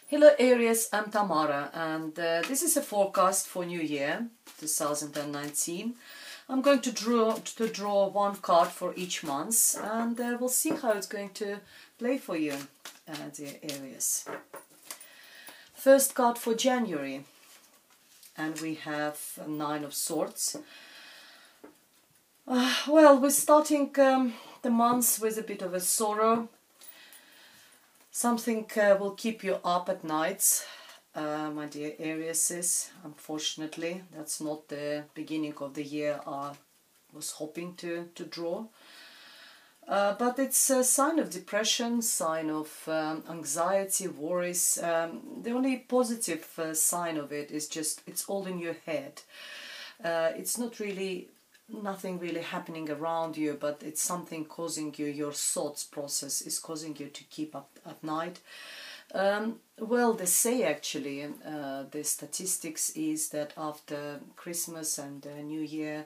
Hello Aries, I'm Tamara and this is a forecast for New Year 2019. I'm going to draw one card for each month and we'll see how it's going to play for you, dear Aries. First card for January, and we have a Nine of Swords. Well, we're starting the month with a bit of a sorrow. Something will keep you up at nights, my dear Aries. Unfortunately, that's not the beginning of the year I was hoping to draw. But it's a sign of depression, sign of anxiety, worries. The only positive sign of it is just it's all in your head. It's not really nothing really happening around you, but it's something causing you, your thoughts process is causing you to keep up at night. Well, they say actually, the statistics is that after Christmas and New Year,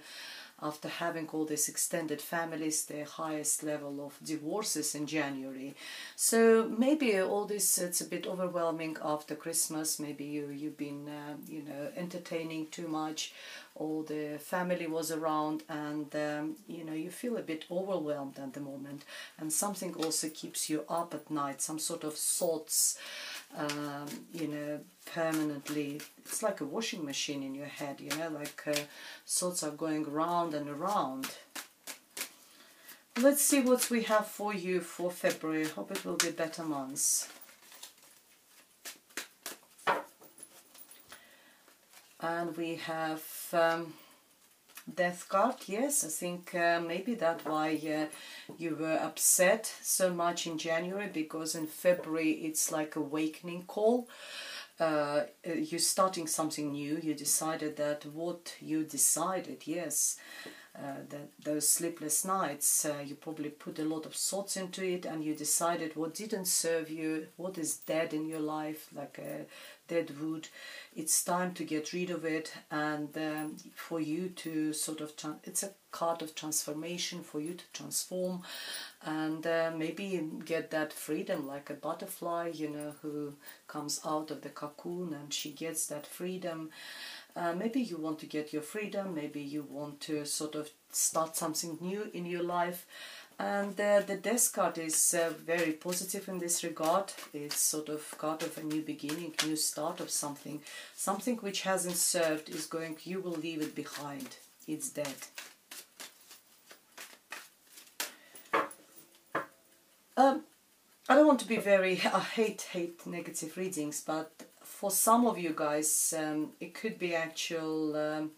after having all these extended families, the highest level of divorces in January. So maybe all this, it's a bit overwhelming after Christmas. Maybe you've been, you know, entertaining too much. All the family was around and, you know, you feel a bit overwhelmed at the moment. And something also keeps you up at night, some sort of thoughts, you know, permanently. It's like a washing machine in your head, you know, like thoughts are going round and around. Let's see what we have for you for February. Hope it will be better months. And we have Death card. Yes, I think maybe that's why you were upset so much in January, because in February it's like awakening call. You're starting something new. You decided that what you decided, yes, that those sleepless nights, you probably put a lot of thoughts into it, and you decided what didn't serve you, what is dead in your life, like a dead wood. It's time to get rid of it, and for you to sort of, it's a card of transformation, for you to transform and maybe get that freedom, like a butterfly, you know, who comes out of the cocoon and she gets that freedom. Maybe you want to get your freedom, maybe you want to sort of start something new in your life. And the Death card is very positive in this regard. It's sort of card of a new beginning, new start of something. Something which hasn't served is going, you will leave it behind. It's dead. I don't want to be very, I hate negative readings, but for some of you guys, it could be actual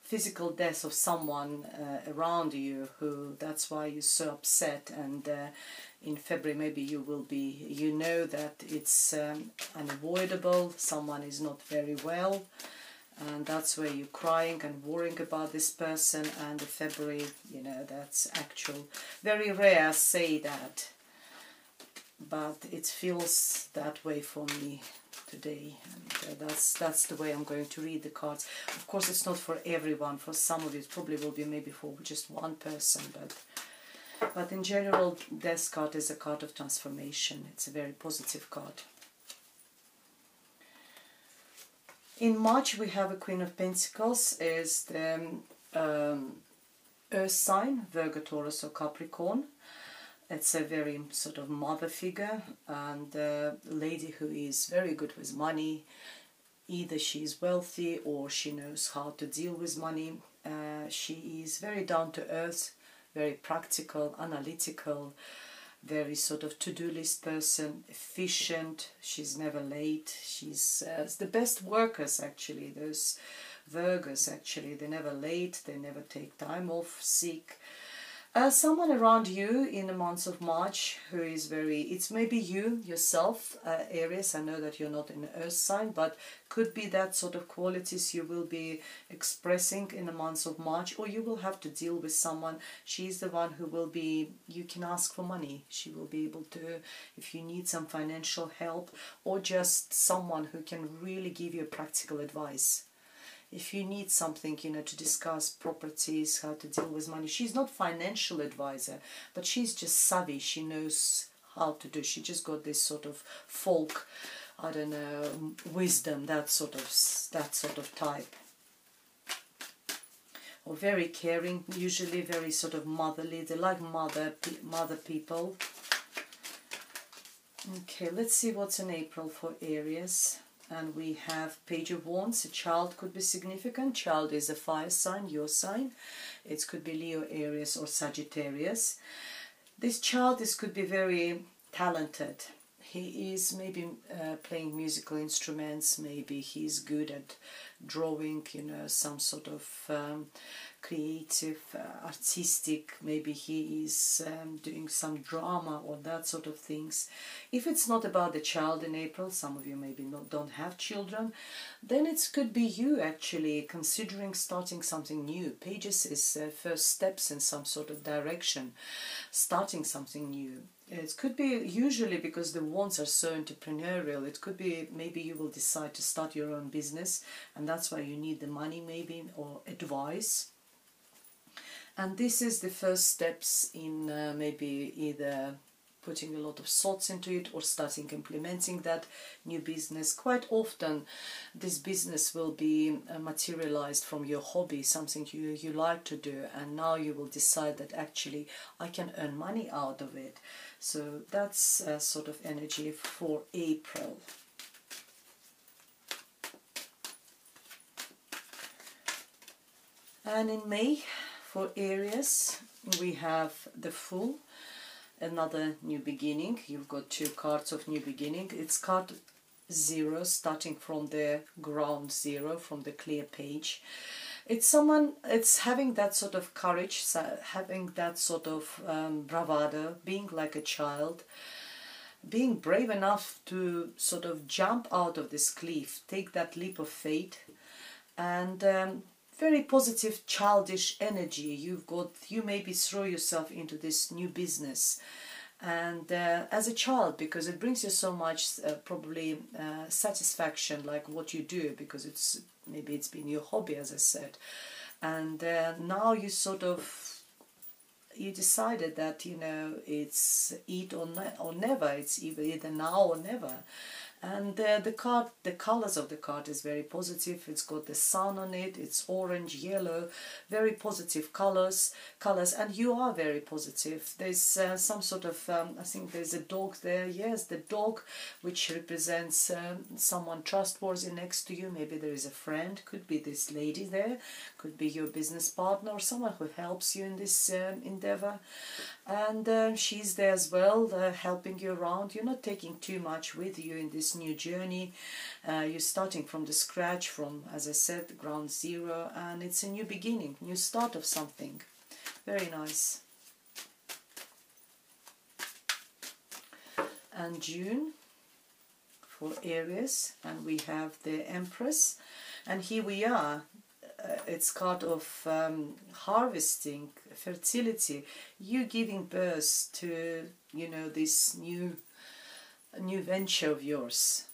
physical death of someone around you, who that's why you're so upset. And in February maybe you will be, you know that it's unavoidable, someone is not very well, and that's where you're crying and worrying about this person. And in February, you know, that's actual, very rare I say that, but it feels that way for me today, and that's the way I'm going to read the cards. Of course, it's not for everyone. For some of you, it probably will be maybe for just one person, but in general, Death card is a card of transformation. It's a very positive card. In March, we have a Queen of Pentacles, is the Earth sign, Virgo, Taurus, or Capricorn. It's a very sort of mother figure, and a lady who is very good with money. Either she is wealthy or she knows how to deal with money. She is very down to earth, very practical, analytical, very sort of to-do list person, efficient. She's never late. She's the best workers actually. Those Virgos actually, they're never late. They never take time off, sick. Someone around you in the month of March who is very, it's maybe you yourself, Aries. I know that you're not in the earth sign, but could be that sort of qualities you will be expressing in the month of March, or you will have to deal with someone. She's the one who will be, you can ask for money. She will be able to, if you need some financial help, or just someone who can really give you practical advice. If you need something, you know, to discuss properties, how to deal with money. She's not financial advisor, but she's just savvy. She knows how to do. She just got this sort of folk I don't know, wisdom, that sort of type. Or very caring, usually very sort of motherly. They like mother people. Okay, let's see what's in April for Aries. And we have Page of Wands. A child could be significant. Child is a fire sign, your sign. It could be Leo, Aries or Sagittarius. This child, could be very talented. He is maybe playing musical instruments, maybe he's good at drawing, you know, some sort of creative, artistic, maybe he is doing some drama or that sort of things. If it's not about the child in April, some of you maybe don't have children, then it could be you actually considering starting something new. Pages is first steps in some sort of direction, starting something new. It could be usually because the wands are so entrepreneurial. It could be maybe you will decide to start your own business and that's why you need the money maybe or advice. And this is the first steps in maybe either putting a lot of thoughts into it or starting implementing that new business. Quite often this business will be materialized from your hobby, something you like to do, and now you will decide that actually I can earn money out of it. So that's sort of energy for April. And in May for Aries we have the Fool. Another new beginning. You've got two cards of new beginning. It's card 0, starting from the ground zero, from the clear page. It's someone, it's having that sort of courage, having that sort of bravado, being like a child, being brave enough to sort of jump out of this cliff, take that leap of faith, and very positive childish energy. You maybe throw yourself into this new business and as a child, because it brings you so much probably satisfaction, like what you do, because maybe it's been your hobby, as I said, and now you sort of decided that, you know, it's eat or never, it's either now or never. And the colors of the card is very positive. It's got the sun on it. It's orange, yellow, very positive colors. And you are very positive. There's some sort of, I think there's a dog there. Yes, the dog, which represents someone trustworthy next to you. Maybe there is a friend. Could be this lady there. Could be your business partner or someone who helps you in this endeavor. And she's there as well, helping you around. You're not taking too much with you in this new journey. You're starting from the scratch, from, as I said, ground zero, and it's a new beginning, new start of something. Very nice. And June for Aries, and we have the Empress, and here we are. It's card of harvesting, fertility, you giving birth to, you know, this new venture of yours.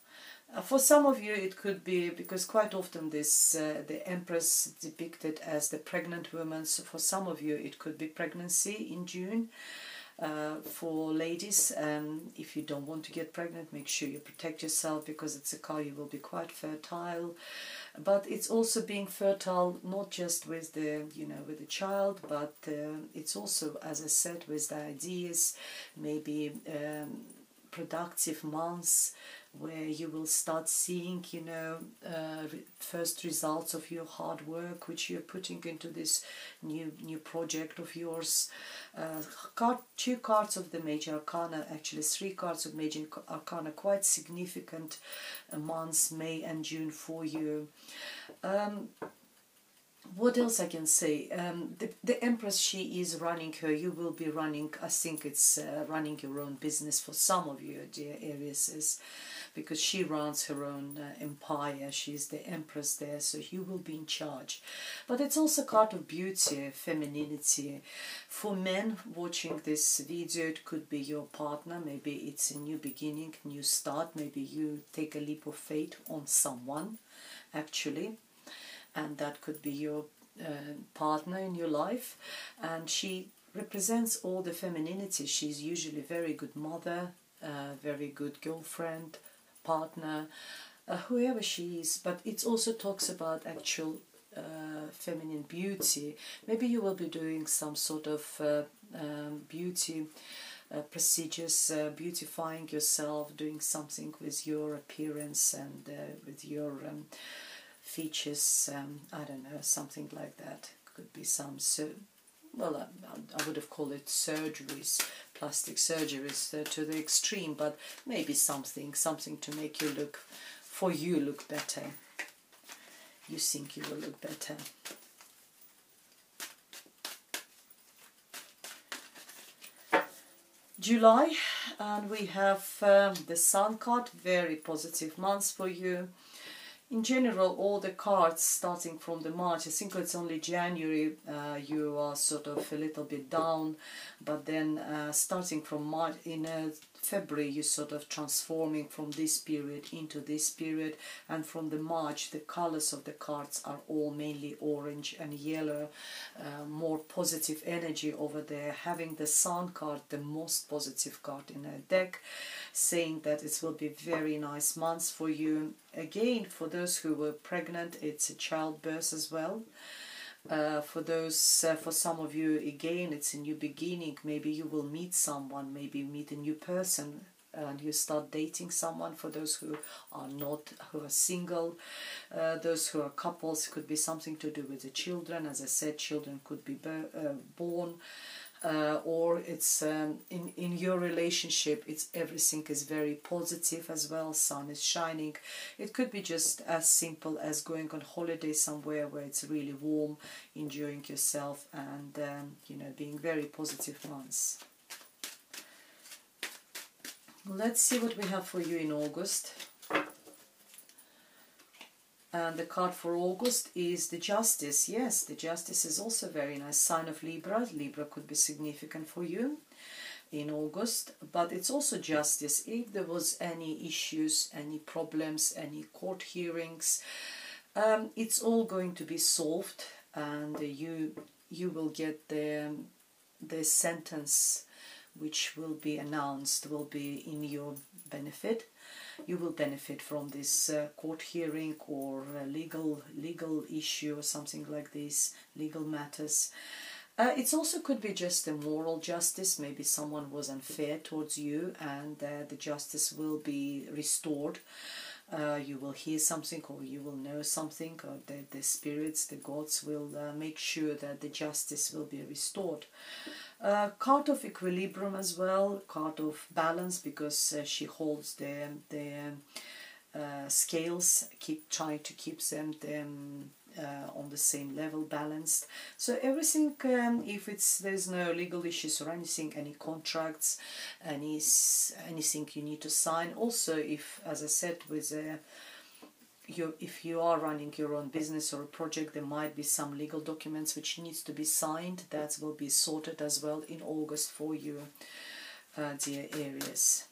For some of you it could be, because quite often this the Empress depicted as the pregnant woman, so for some of you it could be pregnancy in June. For ladies, if you don't want to get pregnant, make sure you protect yourself, because it's a card you will be quite fertile. But it's also being fertile not just with the, you know, with the child, but it's also, as I said, with the ideas, maybe productive months where you will start seeing, you know, first results of your hard work which you're putting into this new project of yours. Two cards of the major arcana, actually 3 cards of major arcana, quite significant months, May and June for you. What else I can say? The Empress, she is running her, you will be running, I think it's running your own business for some of you, dear Aries, because she runs her own empire. She's the Empress there, so you will be in charge. But it's also a card of beauty, femininity. For men watching this video, it could be your partner, maybe it's a new beginning, new start, maybe you take a leap of faith on someone, actually. And that could be your partner in your life, and she represents all the femininity. She's usually a very good mother, very good girlfriend, partner, whoever she is. But it also talks about actual feminine beauty. Maybe you will be doing some sort of beauty procedures, beautifying yourself, doing something with your appearance and with your features. I don't know, something like that. Could be some, well, I would have called it surgeries, plastic surgeries to the extreme, but maybe something to make you look, for you look better. You think you will look better. July, and we have the Sun card, very positive months for you. In general, all the cards starting from the March, I think it's only January you are sort of a little bit down, but then starting from March, in February you're sort of transforming from this period into this period, and from the March the colors of the cards are all mainly orange and yellow, more positive energy over there, having the Sun card, the most positive card in a deck, saying that it will be very nice months for you. Again, for those who were pregnant, it's a childbirth as well. For those, for some of you, again, it's a new beginning. Maybe you will meet someone, maybe meet a new person, and you start dating someone. For those who are not, who are single, those who are couples, could be something to do with the children. As I said, children could be born. Or it's in your relationship, it's everything is very positive as well. Sun is shining. It could be just as simple as going on holiday somewhere where it's really warm, enjoying yourself, and you know, being very positive months. Let's see what we have for you in August. And the card for August is the Justice. Yes, the Justice is also very nice. Sign of Libra. Libra could be significant for you in August. But it's also Justice. If there was any issues, any problems, any court hearings, it's all going to be solved. And you will get the sentence which will be announced, will be in your benefit. You will benefit from this court hearing or legal issue or something like this, legal matters. It also could be just a moral justice. Maybe someone was unfair towards you, and the justice will be restored. You will hear something, or you will know something, or the spirits, the gods will make sure that the justice will be restored. Card of equilibrium as well, card of balance, because she holds the scales, trying to keep them on the same level, balanced. So everything, if there's no legal issues or anything, any contracts, anything you need to sign. Also, if, as I said, with if you are running your own business or a project, there might be some legal documents which needs to be signed. That will be sorted as well in August for you, dear Aries.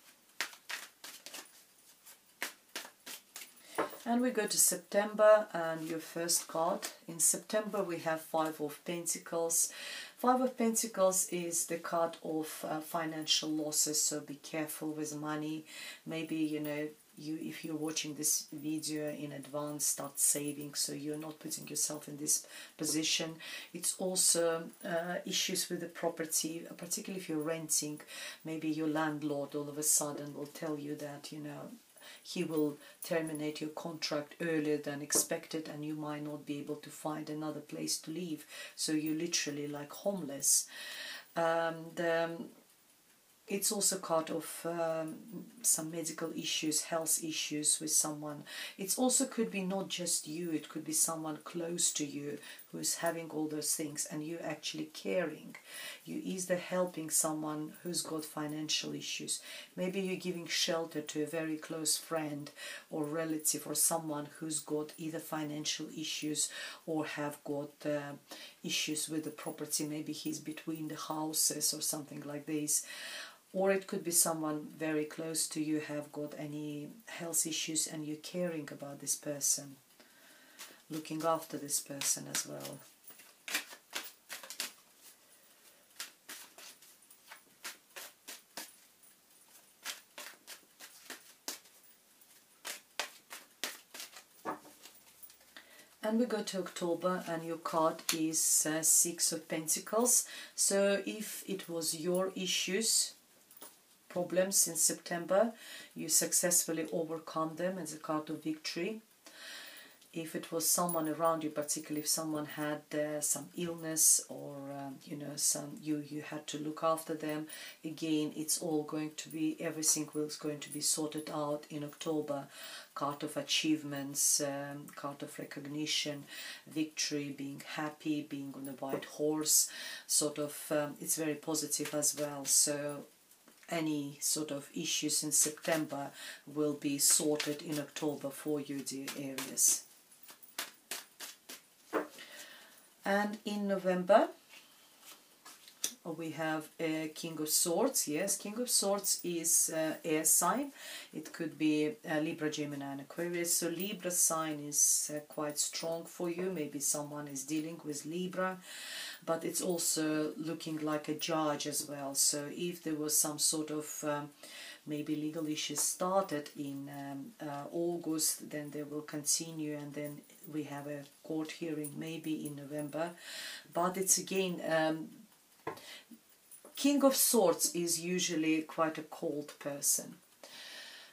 And we go to September, and your first card. In September we have Five of Pentacles. Five of Pentacles is the card of financial losses, so be careful with money. Maybe, you know, if you're watching this video in advance, start saving so you're not putting yourself in this position. It's also issues with the property, particularly if you're renting. Maybe your landlord all of a sudden will tell you that, you know, he will terminate your contract earlier than expected, and you might not be able to find another place to live, so you're literally like homeless. And it's also part of some medical issues, health issues with someone. It also could be not just you, it could be someone close to you who's having all those things, and you actually caring. You either helping someone who's got financial issues. Maybe you're giving shelter to a very close friend or relative, or someone who's got either financial issues or have got issues with the property. Maybe he's between the houses or something like this. Or it could be someone very close to you have got any health issues, and you're caring about this person, looking after this person as well. And we go to October, and your card is Six of Pentacles. So if it was your issues, problems in September, you successfully overcome them as a card of victory. If it was someone around you, particularly if someone had some illness or you know, you had to look after them, again it's all going to be, everything is going to be sorted out in October. Card of achievements, card of recognition, victory, being happy, being on a white horse, sort of it's very positive as well. So any sort of issues in September will be sorted in October for you, dear Aries. And in November we have a King of Swords. Yes, King of Swords is air sign. It could be Libra, Gemini and Aquarius. So Libra sign is quite strong for you. Maybe someone is dealing with Libra, but it's also looking like a judge as well. So if there was some sort of maybe legal issues started in August, then they will continue, and then we have a court hearing maybe in November. But it's again, King of Swords is usually quite a cold person.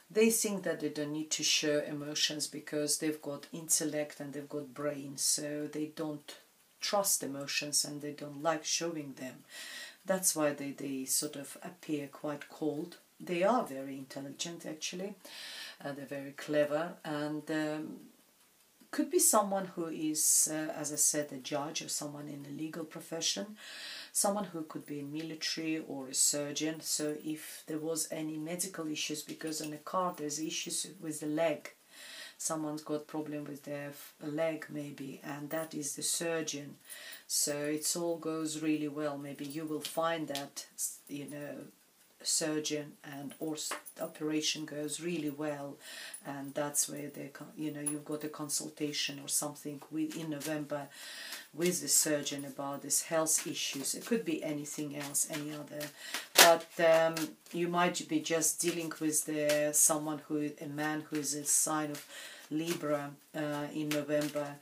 They think that they don't need to show emotions because they've got intellect and they've got brains, so they don't trust emotions and they don't like showing them. That's why they sort of appear quite cold. They are very intelligent actually, they're very clever, and could be someone who is, as I said, a judge or someone in a legal profession, someone who could be in military or a surgeon. So if there was any medical issues, because on a card there's issues with the leg, someone's got problem with their leg maybe, and that is the surgeon. So it all goes really well. Maybe you will find that, you know, surgeon and or operation goes really well, and that's where they, you know, you've got a consultation or something in November with the surgeon about this health issues. It could be anything else, any other, but you might be just dealing with someone who, a man who is a sign of Libra in November.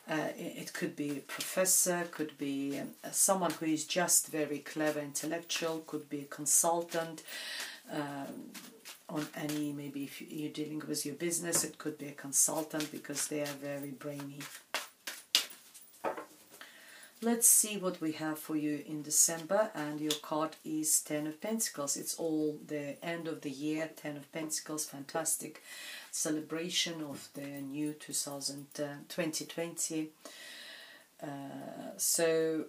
It could be a professor, could be someone who is just very clever, intellectual, could be a consultant on any, maybe if you're dealing with your business, it could be a consultant because they are very brainy. Let's see what we have for you in December, and your card is Ten of Pentacles. It's all the end of the year, Ten of Pentacles, fantastic celebration of the new 2020. So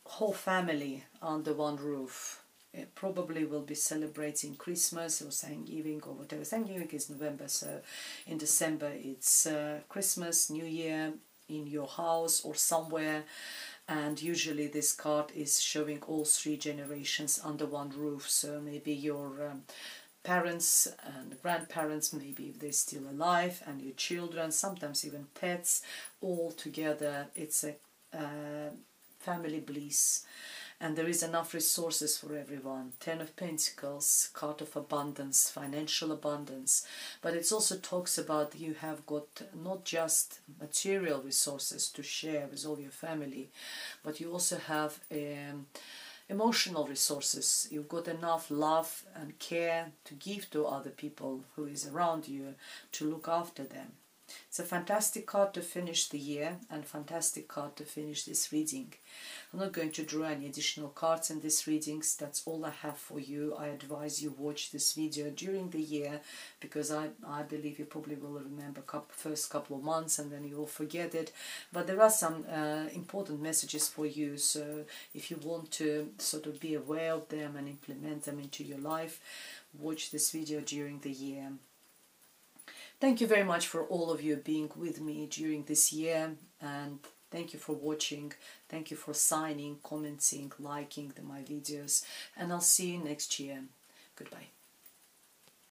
whole family under one roof. It probably will be celebrating Christmas or Thanksgiving or whatever. Thanksgiving is November, so in December it's Christmas, New Year in your house or somewhere. And usually this card is showing all three generations under one roof. So maybe your parents and grandparents, maybe if they're still alive, and your children, sometimes even pets, all together. It's a family bliss, and there is enough resources for everyone. Ten of Pentacles, card of abundance, financial abundance, but it also talks about you have got not just material resources to share with all your family, but you also have emotional resources. You've got enough love and care to give to other people who is around you, to look after them. It's a fantastic card to finish the year and fantastic card to finish this reading. I'm not going to draw any additional cards in these readings. That's all I have for you. I advise you watch this video during the year, because I believe you probably will remember first couple of months and then you will forget it. But there are some important messages for you, so if you want to sort of be aware of them and implement them into your life, watch this video during the year. Thank you very much for all of you being with me during this year, and thank you for watching. Thank you for signing, commenting, liking my videos, and I'll see you next year. Goodbye.